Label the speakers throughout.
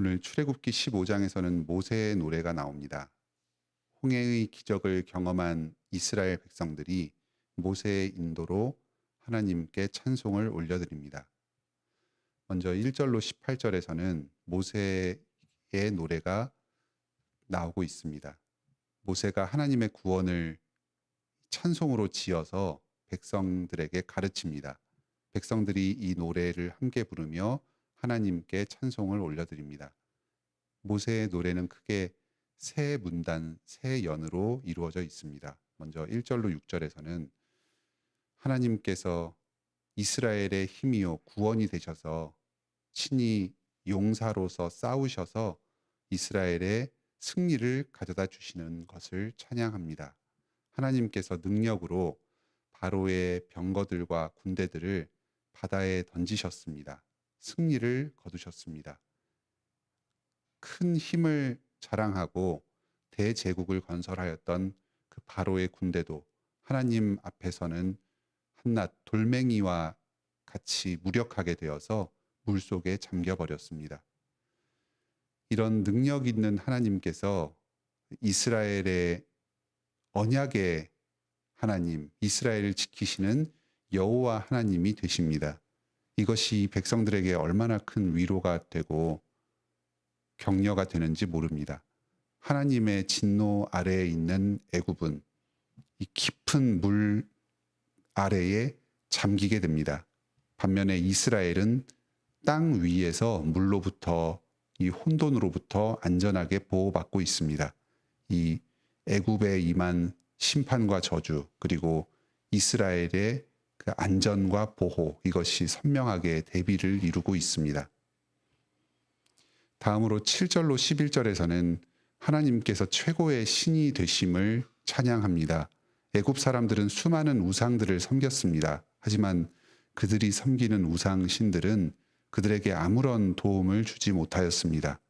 Speaker 1: 오늘 출애굽기 15장에서는 모세의 노래가 나옵니다. 홍해의 기적을 경험한 이스라엘 백성들이 모세의 인도로 하나님께 찬송을 올려드립니다. 먼저 1절로 18절에서는 모세의 노래가 나오고 있습니다. 모세가 하나님의 구원을 찬송으로 지어서 백성들에게 가르칩니다. 백성들이 이 노래를 함께 부르며 하나님께 찬송을 올려드립니다. 모세의 노래는 크게 세 문단, 세 연으로 이루어져 있습니다. 먼저 1절로 6절에서는 하나님께서 이스라엘의 힘이요 구원이 되셔서 친히 용사로서 싸우셔서 이스라엘의 승리를 가져다 주시는 것을 찬양합니다. 하나님께서 능력으로 바로의 병거들과 군대들을 바다에 던지셨습니다. 승리를 거두셨습니다. 큰 힘을 자랑하고 대제국을 건설하였던 그 바로의 군대도 하나님 앞에서는 한낱 돌멩이와 같이 무력하게 되어서 물속에 잠겨버렸습니다. 이런 능력 있는 하나님께서 이스라엘의 언약의 하나님, 이스라엘을 지키시는 여호와 하나님이 되십니다. 이것이 백성들에게 얼마나 큰 위로가 되고 격려가 되는지 모릅니다. 하나님의 진노 아래에 있는 애굽은 이 깊은 물 아래에 잠기게 됩니다. 반면에 이스라엘은 땅 위에서 물로부터 이 혼돈으로부터 안전하게 보호받고 있습니다. 이 애굽에 임한 심판과 저주 그리고 이스라엘의 그 안전과 보호 이것이 선명하게 대비를 이루고 있습니다. 다음으로 7절로 11절에서는 하나님께서 최고의 신이 되심을 찬양합니다. 애굽 사람들은 수많은 우상들을 섬겼습니다. 하지만 그들이 섬기는 우상 신들은 그들에게 아무런 도움을 주지 못하였습니다.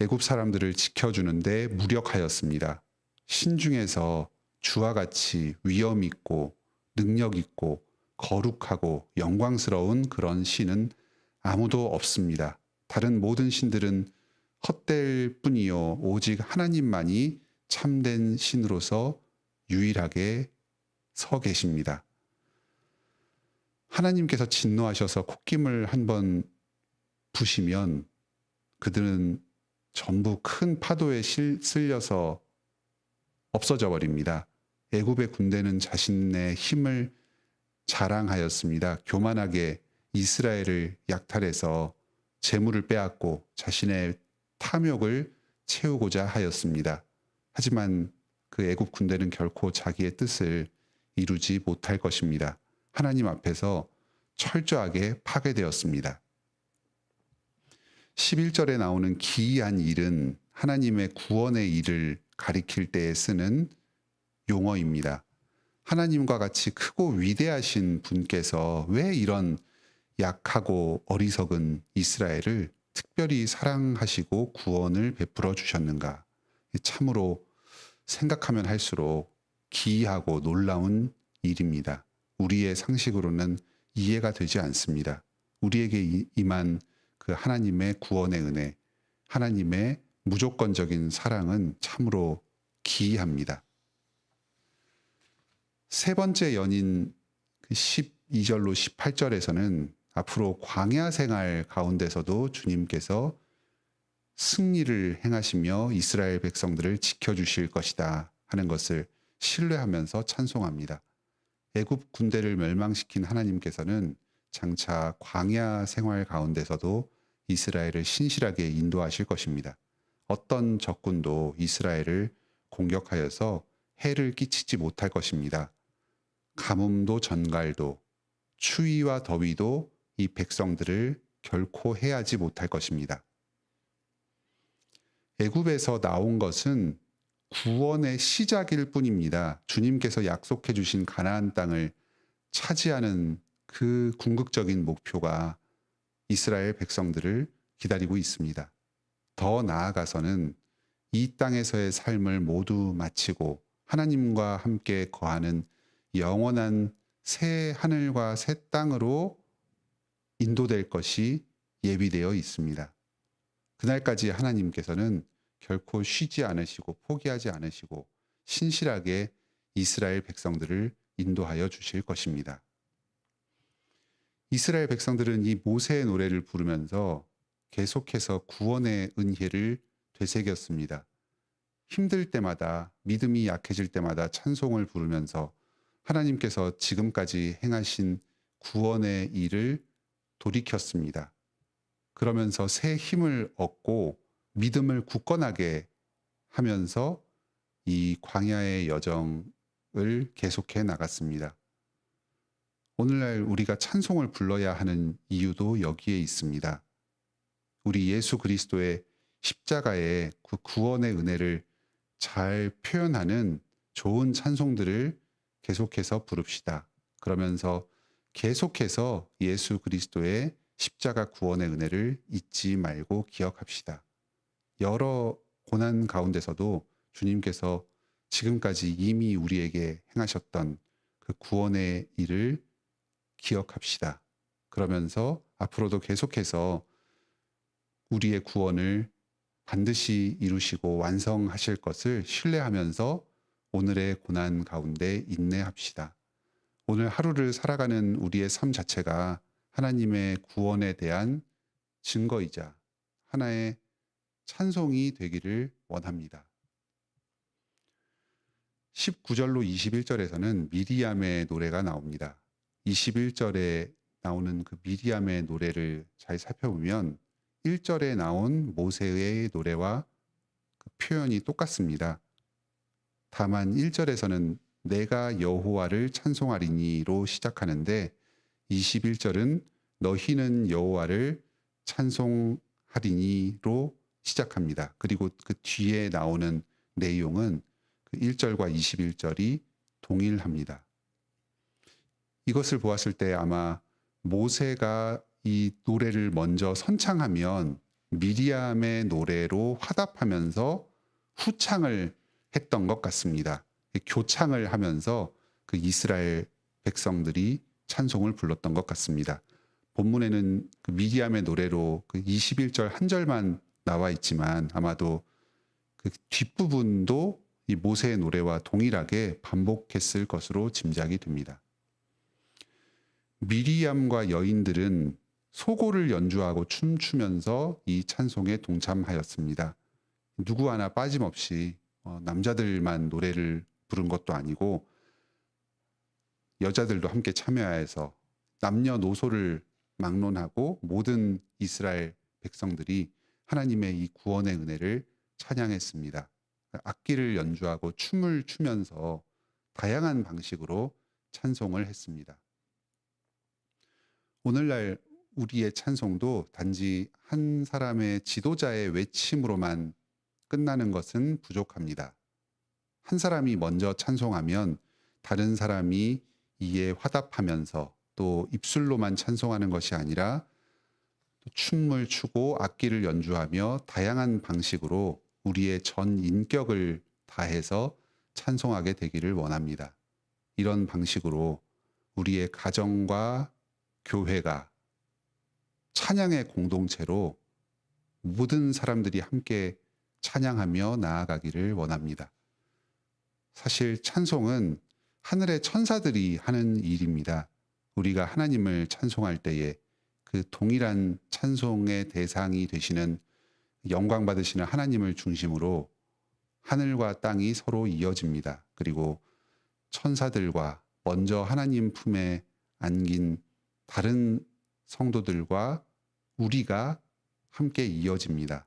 Speaker 1: 애굽 사람들을 지켜주는데 무력하였습니다. 신 중에서 주와 같이 위엄 있고 능력 있고 거룩하고 영광스러운 그런 신은 아무도 없습니다. 다른 모든 신들은 헛될 뿐이요 오직 하나님만이 참된 신으로서 유일하게 서 계십니다. 하나님께서 진노하셔서 콧김을 한번 부시면 그들은 전부 큰 파도에 쓸려서 없어져 버립니다. 애굽의 군대는 자신의 힘을 자랑하였습니다. 교만하게 이스라엘을 약탈해서 재물을 빼앗고 자신의 탐욕을 채우고자 하였습니다. 하지만 그 애굽 군대는 결코 자기의 뜻을 이루지 못할 것입니다. 하나님 앞에서 철저하게 파괴되었습니다. 11절에 나오는 기이한 일은 하나님의 구원의 일을 가리킬 때에 쓰는 용어입니다. 하나님과 같이 크고 위대하신 분께서 왜 이런 약하고 어리석은 이스라엘을 특별히 사랑하시고 구원을 베풀어 주셨는가? 참으로 생각하면 할수록 기이하고 놀라운 일입니다. 우리의 상식으로는 이해가 되지 않습니다. 우리에게 임한 그 하나님의 구원의 은혜, 하나님의 무조건적인 사랑은 참으로 기이합니다. 세 번째 연인 12절로 18절에서는 앞으로 광야 생활 가운데서도 주님께서 승리를 행하시며 이스라엘 백성들을 지켜주실 것이다 하는 것을 신뢰하면서 찬송합니다. 애굽 군대를 멸망시킨 하나님께서는 장차 광야 생활 가운데서도 이스라엘을 신실하게 인도하실 것입니다. 어떤 적군도 이스라엘을 공격하여서 해를 끼치지 못할 것입니다. 가뭄도 전갈도 추위와 더위도 이 백성들을 결코 해하지 못할 것입니다. 애굽에서 나온 것은 구원의 시작일 뿐입니다. 주님께서 약속해 주신 가나안 땅을 차지하는 그 궁극적인 목표가 이스라엘 백성들을 기다리고 있습니다. 더 나아가서는 이 땅에서의 삶을 모두 마치고 하나님과 함께 거하는 영원한 새 하늘과 새 땅으로 인도될 것이 예비되어 있습니다. 그날까지 하나님께서는 결코 쉬지 않으시고 포기하지 않으시고 신실하게 이스라엘 백성들을 인도하여 주실 것입니다. 이스라엘 백성들은 이 모세의 노래를 부르면서 계속해서 구원의 은혜를 되새겼습니다. 힘들 때마다, 믿음이 약해질 때마다 찬송을 부르면서 하나님께서 지금까지 행하신 구원의 일을 돌이켰습니다. 그러면서 새 힘을 얻고 믿음을 굳건하게 하면서 이 광야의 여정을 계속해 나갔습니다. 오늘날 우리가 찬송을 불러야 하는 이유도 여기에 있습니다. 우리 예수 그리스도의 십자가의 그 구원의 은혜를 잘 표현하는 좋은 찬송들을 계속해서 부릅시다. 그러면서 계속해서 예수 그리스도의 십자가 구원의 은혜를 잊지 말고 기억합시다. 여러 고난 가운데서도 주님께서 지금까지 이미 우리에게 행하셨던 그 구원의 일을 기억합시다. 그러면서 앞으로도 계속해서 우리의 구원을 반드시 이루시고 완성하실 것을 신뢰하면서 오늘의 고난 가운데 인내합시다. 오늘 하루를 살아가는 우리의 삶 자체가 하나님의 구원에 대한 증거이자 하나의 찬송이 되기를 원합니다. 19절로 21절에서는 미리암의 노래가 나옵니다. 21절에 나오는 그 미리암의 노래를 잘 살펴보면 1절에 나온 모세의 노래와 그 표현이 똑같습니다. 다만 1절에서는 내가 여호와를 찬송하리니로 시작하는데 21절은 너희는 여호와를 찬송하리니로 시작합니다. 그리고 그 뒤에 나오는 내용은 그 1절과 21절이 동일합니다. 이것을 보았을 때 아마 모세가 이 노래를 먼저 선창하면 미리암의 노래로 화답하면서 후창을 했던 것 같습니다. 교창을 하면서 그 이스라엘 백성들이 찬송을 불렀던 것 같습니다. 본문에는 그 미리암의 노래로 그 21절 한 절만 나와 있지만 아마도 그 뒷부분도 이 모세의 노래와 동일하게 반복했을 것으로 짐작이 됩니다. 미리암과 여인들은 소고를 연주하고 춤추면서 이 찬송에 동참하였습니다. 누구 하나 빠짐없이 남자들만 노래를 부른 것도 아니고 여자들도 함께 참여해서 남녀노소를 막론하고 모든 이스라엘 백성들이 하나님의 이 구원의 은혜를 찬양했습니다. 악기를 연주하고 춤을 추면서 다양한 방식으로 찬송을 했습니다. 오늘날 우리의 찬송도 단지 한 사람의 지도자의 외침으로만 끝나는 것은 부족합니다. 한 사람이 먼저 찬송하면 다른 사람이 이에 화답하면서 또 입술로만 찬송하는 것이 아니라 춤을 추고 악기를 연주하며 다양한 방식으로 우리의 전 인격을 다해서 찬송하게 되기를 원합니다. 이런 방식으로 우리의 가정과 교회가 찬양의 공동체로 모든 사람들이 함께 찬양하며 나아가기를 원합니다. 사실 찬송은 하늘의 천사들이 하는 일입니다. 우리가 하나님을 찬송할 때에 그 동일한 찬송의 대상이 되시는 영광 받으시는 하나님을 중심으로 하늘과 땅이 서로 이어집니다. 그리고 천사들과 먼저 하나님 품에 안긴 다른 성도들과 우리가 함께 이어집니다.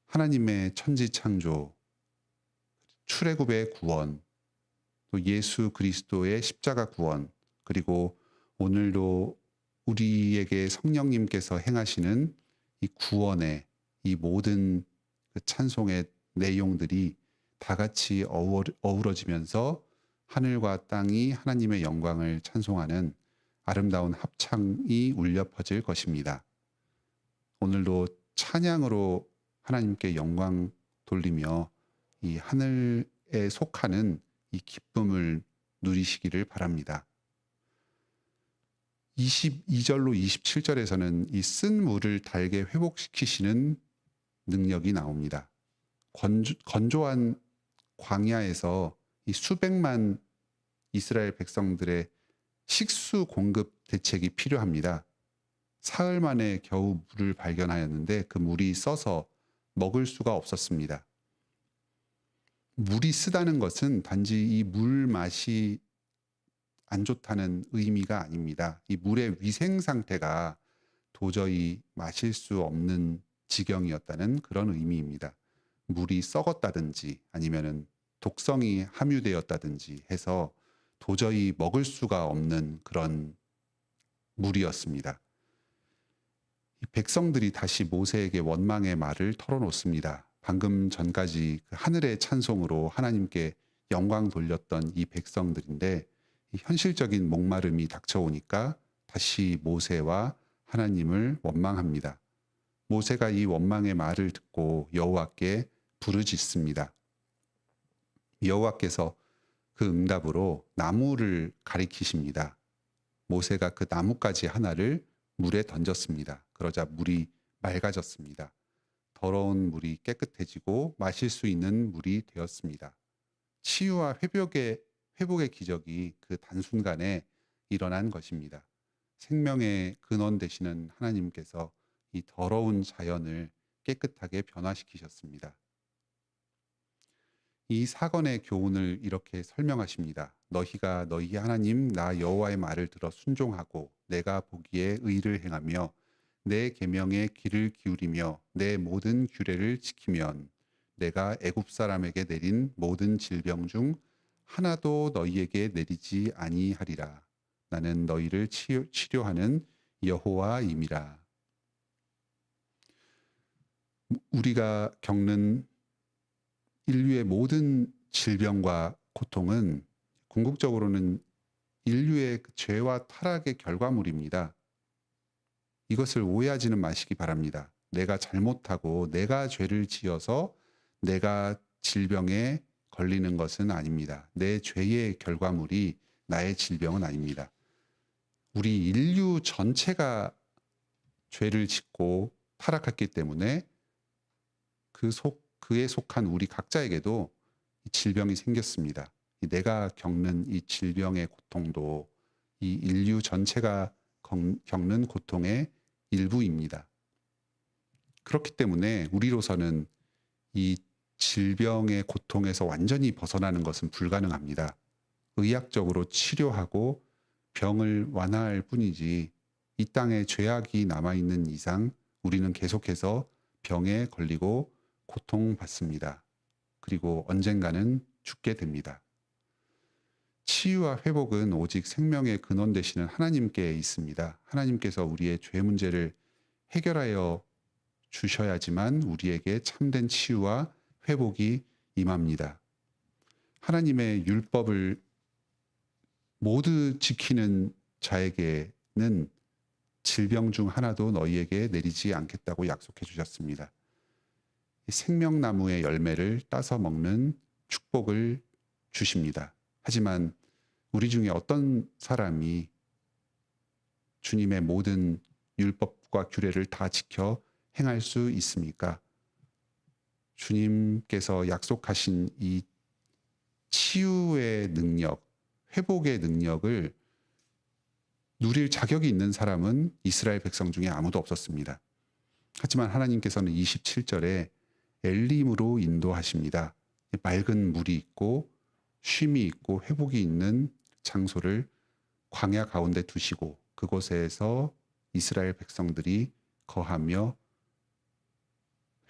Speaker 1: 하나님의 천지창조, 출애굽의 구원, 또 예수 그리스도의 십자가 구원, 그리고 오늘도 우리에게 성령님께서 행하시는 이 구원의 이 모든 그 찬송의 내용들이 다 같이 어우러지면서 하늘과 땅이 하나님의 영광을 찬송하는 아름다운 합창이 울려 퍼질 것입니다. 오늘도 찬양으로 하나님께 영광 돌리며 이 하늘에 속하는 이 기쁨을 누리시기를 바랍니다. 22절로 27절에서는 이 쓴 물을 달게 회복시키시는 능력이 나옵니다. 건조한 광야에서 이 수백만 이스라엘 백성들의 식수 공급 대책이 필요합니다. 사흘 만에 겨우 물을 발견하였는데 그 물이 써서 먹을 수가 없었습니다. 물이 쓰다는 것은 단지 이 물 맛이 안 좋다는 의미가 아닙니다. 이 물의 위생 상태가 도저히 마실 수 없는 지경이었다는 그런 의미입니다. 물이 썩었다든지 아니면은 독성이 함유되었다든지 해서 도저히 먹을 수가 없는 그런 물이었습니다. 이 백성들이 다시 모세에게 원망의 말을 털어놓습니다. 방금 전까지 그 하늘의 찬송으로 하나님께 영광 돌렸던 이 백성들인데 이 현실적인 목마름이 닥쳐오니까 다시 모세와 하나님을 원망합니다. 모세가 이 원망의 말을 듣고 여호와께 부르짖습니다. 여호와께서 그 응답으로 나무를 가리키십니다. 모세가 그 나뭇가지 하나를 물에 던졌습니다. 그러자 물이 맑아졌습니다. 더러운 물이 깨끗해지고 마실 수 있는 물이 되었습니다. 치유와 회복의 기적이 그 단순간에 일어난 것입니다. 생명의 근원 되시는 하나님께서 이 더러운 자연을 깨끗하게 변화시키셨습니다. 이 사건의 교훈을 이렇게 설명하십니다. 너희가 너희 하나님 나 여호와의 말을 들어 순종하고 내가 보기에 의를 행하며 내 계명에 귀를 기울이며 내 모든 규례를 지키면 내가 애굽 사람에게 내린 모든 질병 중 하나도 너희에게 내리지 아니하리라. 나는 너희를 치료하는 여호와임이라. 우리가 겪는 인류의 모든 질병과 고통은 궁극적으로는 인류의 죄와 타락의 결과물입니다. 이것을 오해하지는 마시기 바랍니다. 내가 잘못하고 내가 죄를 지어서 내가 질병에 걸리는 것은 아닙니다. 내 죄의 결과물이 나의 질병은 아닙니다. 우리 인류 전체가 죄를 짓고 타락했기 때문에 그에 속한 우리 각자에게도 질병이 생겼습니다. 내가 겪는 이 질병의 고통도 이 인류 전체가 겪는 고통의 일부입니다. 그렇기 때문에 우리로서는 이 질병의 고통에서 완전히 벗어나는 것은 불가능합니다. 의학적으로 치료하고 병을 완화할 뿐이지 이 땅에 죄악이 남아있는 이상 우리는 계속해서 병에 걸리고 고통받습니다. 그리고 언젠가는 죽게 됩니다. 치유와 회복은 오직 생명의 근원 되시는 하나님께 있습니다. 하나님께서 우리의 죄 문제를 해결하여 주셔야지만 우리에게 참된 치유와 회복이 임합니다. 하나님의 율법을 모두 지키는 자에게는 질병 중 하나도 너희에게 내리지 않겠다고 약속해 주셨습니다. 생명나무의 열매를 따서 먹는 축복을 주십니다. 하지만 우리 중에 어떤 사람이 주님의 모든 율법과 규례를 다 지켜 행할 수 있습니까? 주님께서 약속하신 이 치유의 능력, 회복의 능력을 누릴 자격이 있는 사람은 이스라엘 백성 중에 아무도 없었습니다. 하지만 하나님께서는 27절에 엘림으로 인도하십니다. 맑은 물이 있고 쉼이 있고 회복이 있는 장소를 광야 가운데 두시고 그곳에서 이스라엘 백성들이 거하며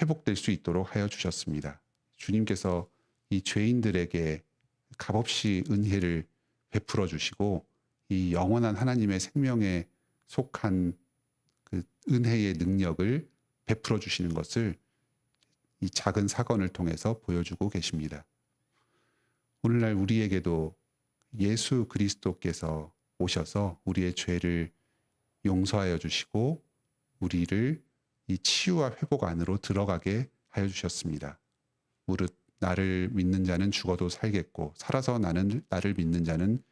Speaker 1: 회복될 수 있도록 하여 주셨습니다. 주님께서 이 죄인들에게 값없이 은혜를 베풀어 주시고 이 영원한 하나님의 생명에 속한 그 은혜의 능력을 베풀어 주시는 것을 이 작은 사건을 통해서 보여주고 계십니다. 오늘날 우리에게도 예수 그리스도께서 오셔서 우리의 죄를 용서하여 주시고 우리를 이 치유와 회복 안으로 들어가게 하여 주셨습니다. 무릇 나를 믿는 자는 죽어도 살겠고 살아서 나를 믿는 자는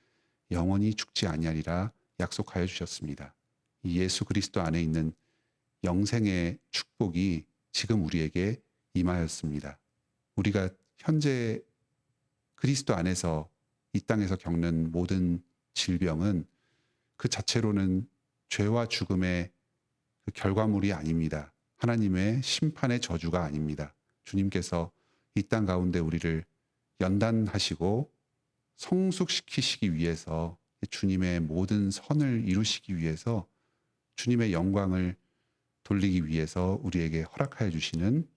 Speaker 1: 영원히 죽지 아니하리라 약속하여 주셨습니다. 이 예수 그리스도 안에 있는 영생의 축복이 지금 우리에게 임하였습니다. 우리가 현재 그리스도 안에서 이 땅에서 겪는 모든 질병은 그 자체로는 죄와 죽음의 그 결과물이 아닙니다. 하나님의 심판의 저주가 아닙니다. 주님께서 이 땅 가운데 우리를 연단하시고 성숙시키시기 위해서 주님의 모든 선을 이루시기 위해서 주님의 영광을 돌리기 위해서 우리에게 허락하여 주시는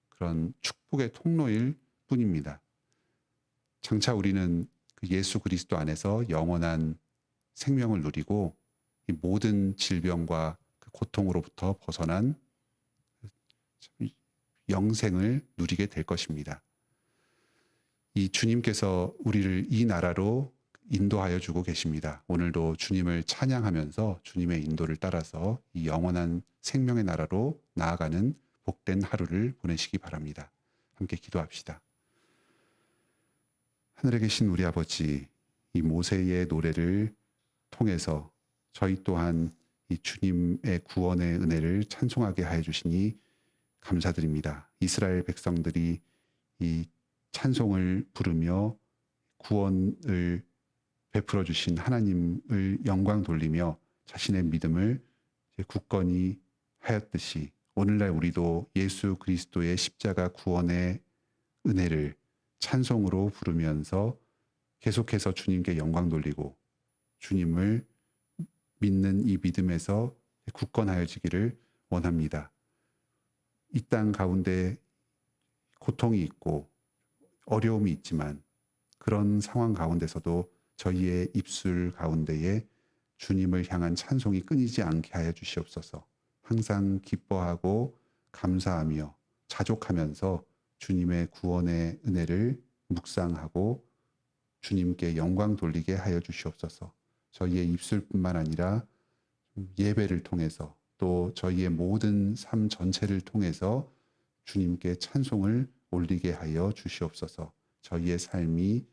Speaker 1: 그런 축복의 통로일 뿐입니다. 장차 우리는 그 예수 그리스도 안에서 영원한 생명을 누리고 이 모든 질병과 그 고통으로부터 벗어난 영생을 누리게 될 것입니다. 이 주님께서 우리를 이 나라로 인도하여 주고 계십니다. 오늘도 주님을 찬양하면서 주님의 인도를 따라서 이 영원한 생명의 나라로 나아가는 복된 하루를 보내시기 바랍니다. 함께 기도합시다. 하늘에 계신 우리 아버지, 이 모세의 노래를 통해서 저희 또한 이 주님의 구원의 은혜를 찬송하게 하여 주시니 감사드립니다. 이스라엘 백성들이 이 찬송을 부르며 구원을 베풀어 주신 하나님을 영광 돌리며 자신의 믿음을 굳건히 하였듯이 오늘날 우리도 예수 그리스도의 십자가 구원의 은혜를 찬송으로 부르면서 계속해서 주님께 영광 돌리고 주님을 믿는 이 믿음에서 굳건하여지기를 원합니다. 이 땅 가운데 고통이 있고 어려움이 있지만 그런 상황 가운데서도 저희의 입술 가운데에 주님을 향한 찬송이 끊이지 않게 하여 주시옵소서. 항상 기뻐하고 감사하며 자족하면서 주님의 구원의 은혜를 묵상하고 주님께 영광 돌리게 하여 주시옵소서. 저희의 입술뿐만 아니라 예배를 통해서 또 저희의 모든 삶 전체를 통해서 주님께 찬송을 올리게 하여 주시옵소서. 저희의 삶이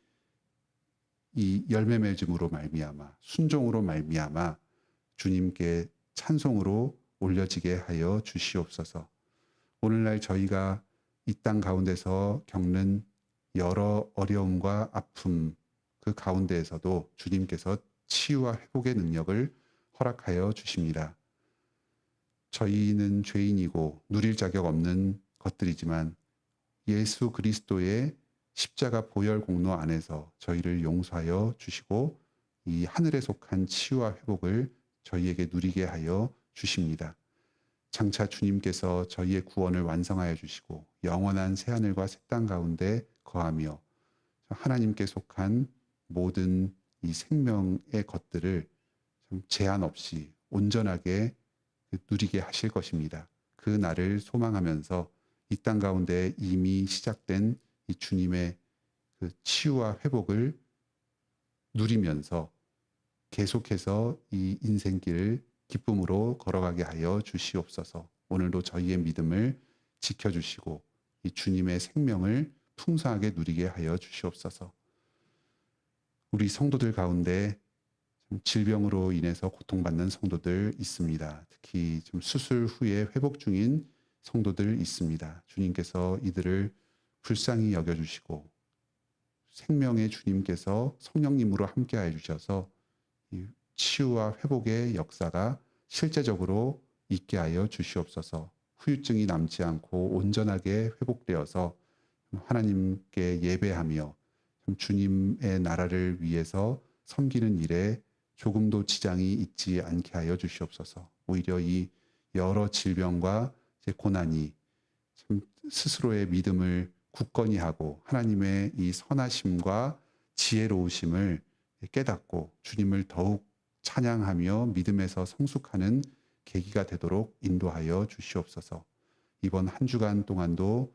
Speaker 1: 이 열매 맺음으로 말미암아 순종으로 말미암아 주님께 찬송으로 올려지게 하여 주시옵소서. 오늘날 저희가 이 땅 가운데서 겪는 여러 어려움과 아픔 그 가운데에서도 주님께서 치유와 회복의 능력을 허락하여 주십니다. 저희는 죄인이고 누릴 자격 없는 것들이지만 예수 그리스도의 십자가 보혈 공로 안에서 저희를 용서하여 주시고 이 하늘에 속한 치유와 회복을 저희에게 누리게 하여 주십니다. 장차 주님께서 저희의 구원을 완성하여 주시고 영원한 새하늘과 새 땅 가운데 거하며 하나님께 속한 모든 이 생명의 것들을 제한 없이 온전하게 누리게 하실 것입니다. 그 날을 소망하면서 이 땅 가운데 이미 시작된 이 주님의 그 치유와 회복을 누리면서 계속해서 이 인생길을 기쁨으로 걸어가게 하여 주시옵소서. 오늘도 저희의 믿음을 지켜주시고 이 주님의 생명을 풍성하게 누리게 하여 주시옵소서. 우리 성도들 가운데 질병으로 인해서 고통받는 성도들 있습니다. 특히 좀 수술 후에 회복 중인 성도들 있습니다. 주님께서 이들을 불쌍히 여겨주시고 생명의 주님께서 성령님으로 함께하여 주셔서 이 치유와 회복의 역사가 실제적으로 있게 하여 주시옵소서. 후유증이 남지 않고 온전하게 회복되어서 하나님께 예배하며 주님의 나라를 위해서 섬기는 일에 조금도 지장이 있지 않게 하여 주시옵소서. 오히려 이 여러 질병과 고난이 참 스스로의 믿음을 굳건히 하고 하나님의 이 선하심과 지혜로우심을 깨닫고 주님을 더욱 찬양하며 믿음에서 성숙하는 계기가 되도록 인도하여 주시옵소서. 이번 한 주간 동안도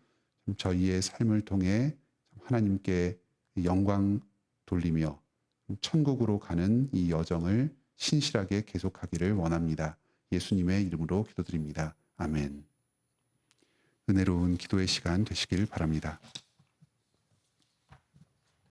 Speaker 1: 저희의 삶을 통해 하나님께 영광 돌리며 천국으로 가는 이 여정을 신실하게 계속하기를 원합니다. 예수님의 이름으로 기도드립니다. 아멘. 은혜로운 기도의 시간 되시길 바랍니다.